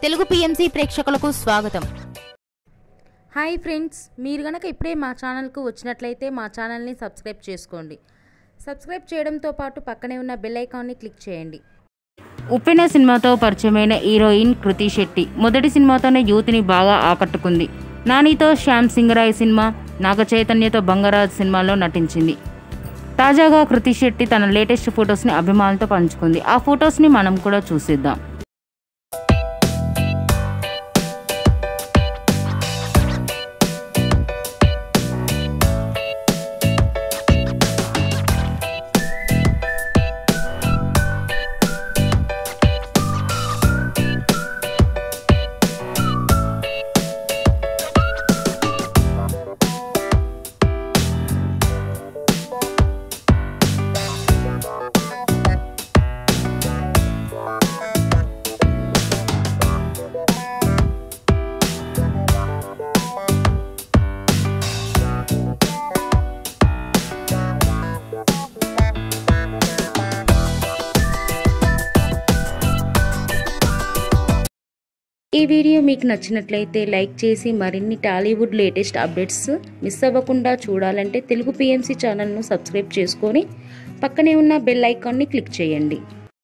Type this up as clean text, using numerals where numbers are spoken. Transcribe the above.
Telugu PMC ప్రేక్షకులకు స్వాగతం. Hi friends, మీరు గనక ఇప్పుడే మా ఛానల్కు వచ్చినట్లయితే మా ఛానల్ని సబ్స్క్రైబ్ చేసుకోండి. సబ్స్క్రైబ్ చేయడంతో పాటు పక్కనే ఉన్న బెల్ ఐకాన్ని క్లిక్ చేయండి. ఉప్పెన సినిమాతో పరిచయమైన హీరోయిన్ కృతి శెట్టి మొదటి సినిమాతోనే యూత్ని బాగా ఆకట్టుకుంది. నానితో శ్యామ్ సింగరాయ్ సినిమా, నాగ చైతన్యతో బంగారాజ్ సినిమాలో నటించింది. తాజాగా కృతి శెట్టి తన లేటెస్ట్ ఫొటోస్ని అభిమానులతో పంచుకుంది. ఆ ఫొటోస్ని మనం కూడా చూసేద్దాం. ఈ వీడియో మీకు నచ్చినట్లయితే లైక్ చేసి మరిన్ని టాలీవుడ్ లేటెస్ట్ అప్డేట్స్ మిస్ అవ్వకుండా చూడాలంటే తెలుగు పిఎంసి ఛానల్ను సబ్స్క్రైబ్ చేసుకొని పక్కనే ఉన్న బెల్ ఐకాన్ని క్లిక్ చేయండి.